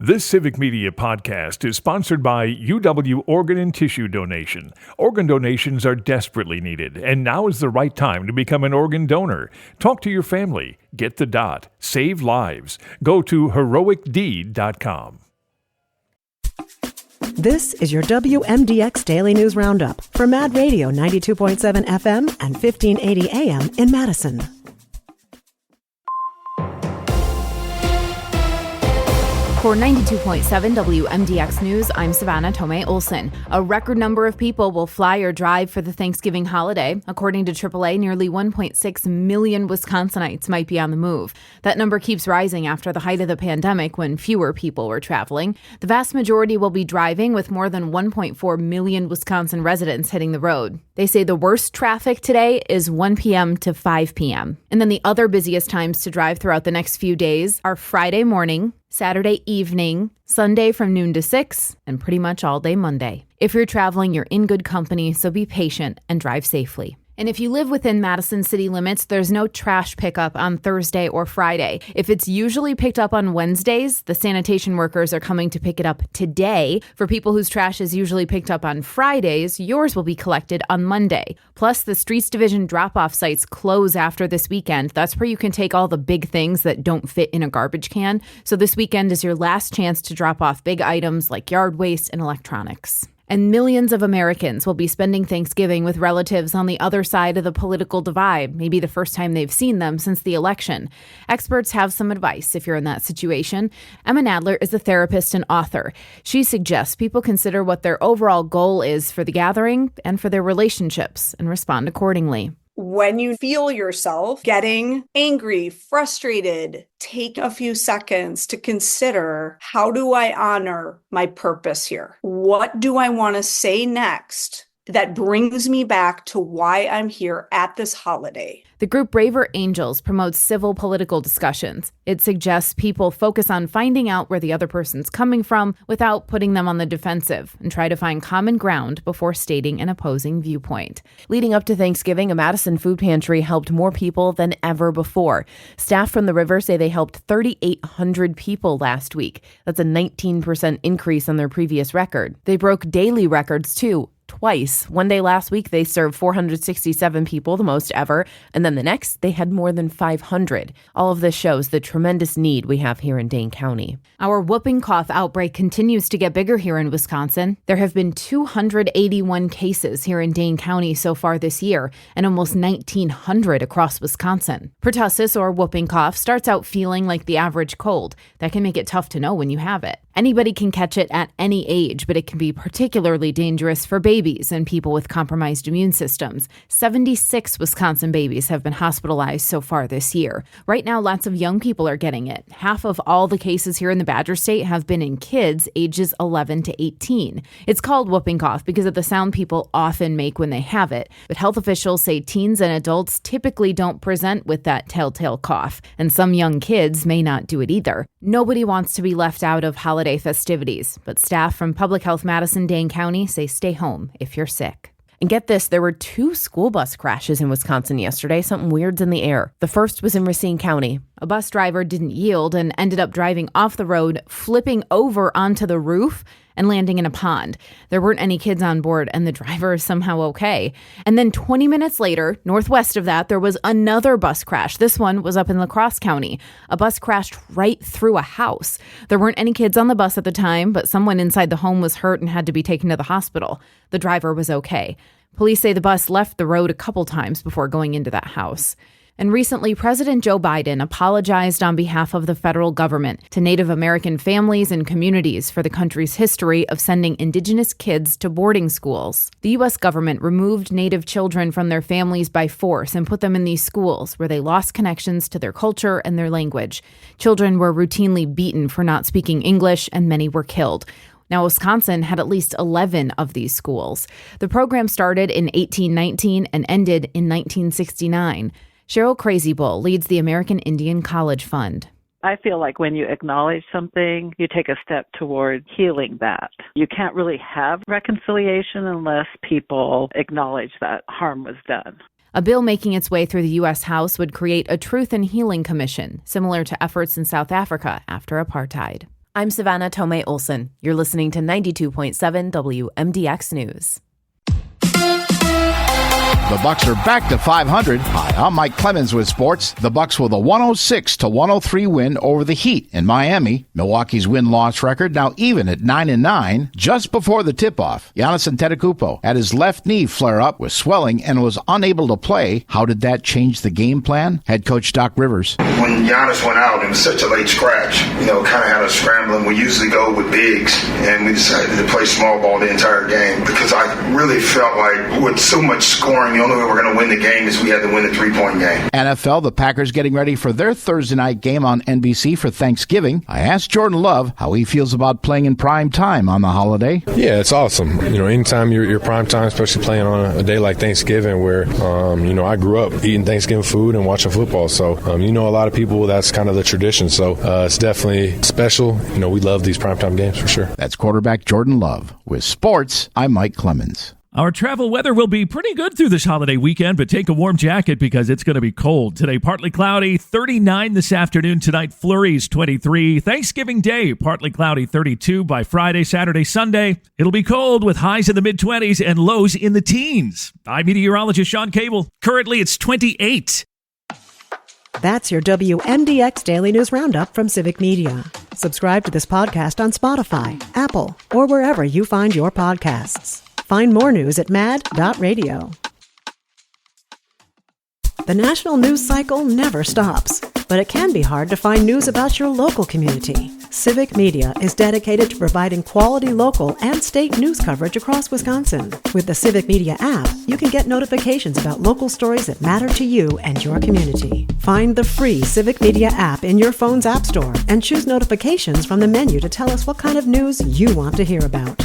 This Civic Media podcast is sponsored by UW Organ and Tissue Donation. Organ donations are desperately needed, and now is the right time to become an organ donor. Talk to your family. Get the dot. Save lives. Go to heroicdeed.com. This is your WMDX Daily News Roundup for Mad Radio 92.7 FM and 1580 AM in Madison. For 92.7 WMDX News, I'm Savannah Tomei Olson. A record number of people will fly or drive for the Thanksgiving holiday. According to AAA, nearly 1.6 million Wisconsinites might be on the move. That number keeps rising after the height of the pandemic when fewer people were traveling. The vast majority will be driving, with more than 1.4 million Wisconsin residents hitting the road. They say the worst traffic today is 1 p.m. to 5 p.m. And then the other busiest times to drive throughout the next few days are Friday morning, Saturday evening, Sunday from noon to 6, and pretty much all day Monday. If you're traveling, you're in good company, so be patient and drive safely. And if you live within Madison city limits, there's no trash pickup on Thursday or Friday. If it's usually picked up on Wednesdays, the sanitation workers are coming to pick it up today. For people whose trash is usually picked up on Fridays, yours will be collected on Monday. Plus, the Streets Division drop-off sites close after this weekend. That's where you can take all the big things that don't fit in a garbage can. So this weekend is your last chance to drop off big items like yard waste and electronics. And millions of Americans will be spending Thanksgiving with relatives on the other side of the political divide, maybe the first time they've seen them since the election. Experts have some advice if you're in that situation. Emma Nadler is a therapist and author. She suggests people consider what their overall goal is for the gathering and for their relationships and respond accordingly. When you feel yourself getting angry, frustrated, take a few seconds to consider, how do I honor my purpose here? What do I want to say next that brings me back to why I'm here at this holiday? The group Braver Angels promotes civil political discussions. It suggests people focus on finding out where the other person's coming from without putting them on the defensive and try to find common ground before stating an opposing viewpoint. Leading up to Thanksgiving, a Madison food pantry helped more people than ever before. Staff from the river say they helped 3,800 people last week. That's a 19% increase on their previous record. They broke daily records, too. Twice. One day last week, they served 467 people, the most ever, and then the next, they had more than 500. All of this shows the tremendous need we have here in Dane County. Our whooping cough outbreak continues to get bigger here in Wisconsin. There have been 281 cases here in Dane County so far this year, and almost 1,900 across Wisconsin. Pertussis, or whooping cough, starts out feeling like the average cold. That can make it tough to know when you have it. Anybody can catch it at any age, but it can be particularly dangerous for babies and people with compromised immune systems. 76 Wisconsin babies have been hospitalized so far this year. Right now, lots of young people are getting it. Half of all the cases here in the Badger State have been in kids ages 11 to 18. It's called whooping cough because of the sound people often make when they have it. But health officials say teens and adults typically don't present with that telltale cough, and some young kids may not do it either. Nobody wants to be left out of holiday festivities, but staff from Public Health Madison-Dane County say stay home if you're sick. And get this, there were 2 school bus crashes in Wisconsin yesterday. Something weird's in the air. The first was in Racine County. A bus driver didn't yield and ended up driving off the road, flipping over onto the roof and landing in a pond. There weren't any kids on board, and the driver is somehow okay. And then 20 minutes later, northwest of that, there was another bus crash. This one was up in La Crosse County. A bus crashed right through a house. There weren't any kids on the bus at the time, but someone inside the home was hurt and had to be taken to the hospital. The driver was okay. Police say the bus left the road a couple times before going into that house. And recently, President Joe Biden apologized on behalf of the federal government to Native American families and communities for the country's history of sending Indigenous kids to boarding schools. The U.S. government removed Native children from their families by force and put them in these schools where they lost connections to their culture and their language. Children were routinely beaten for not speaking English, and many were killed. Now, Wisconsin had at least 11 of these schools. The program started in 1819 and ended in 1969. Cheryl Crazybull leads the American Indian College Fund. I feel like when you acknowledge something, you take a step toward healing that. You can't really have reconciliation unless people acknowledge that harm was done. A bill making its way through the U.S. House would create a Truth and Healing Commission, similar to efforts in South Africa after apartheid. I'm Savannah Tomei Olson. You're listening to 92.7 WMDX News. The Bucks are back to 500. Hi, I'm Mike Clemens with sports. The Bucks with a 106-103 win over the Heat in Miami. Milwaukee's win-loss record now even at 9-9. Just before the tip-off, Giannis Antetokounmpo had his left knee flare up with swelling and was unable to play. How did that change the game plan? Head coach Doc Rivers. When Giannis went out, it was such a late scratch. Kind of had us scrambling. We usually go with bigs, and we decided to play small ball the entire game because I really felt like with so much scoring, the only way we're going to win the game is we had to win the three-point game. NFL, the Packers getting ready for their Thursday night game on NBC for Thanksgiving. I asked Jordan Love how he feels about playing in prime time on the holiday. Yeah, it's awesome. Anytime you're prime time, especially playing on a day like Thanksgiving where, I grew up eating Thanksgiving food and watching football. So, a lot of people, that's kind of the tradition. So, it's definitely special. We love these primetime games for sure. That's quarterback Jordan Love. With sports, I'm Mike Clemens. Our travel weather will be pretty good through this holiday weekend, but take a warm jacket because it's going to be cold. Today, partly cloudy, 39 this afternoon. Tonight, flurries, 23. Thanksgiving Day, partly cloudy, 32. By Friday, Saturday, Sunday, it'll be cold with highs in the mid-20s and lows in the teens. I'm meteorologist Sean Cable. Currently, it's 28. That's your WMDX Daily News Roundup from Civic Media. Subscribe to this podcast on Spotify, Apple, or wherever you find your podcasts. Find more news at mad.radio. The national news cycle never stops, but it can be hard to find news about your local community. Civic Media is dedicated to providing quality local and state news coverage across Wisconsin. With the Civic Media app, you can get notifications about local stories that matter to you and your community. Find the free Civic Media app in your phone's app store and choose notifications from the menu to tell us what kind of news you want to hear about.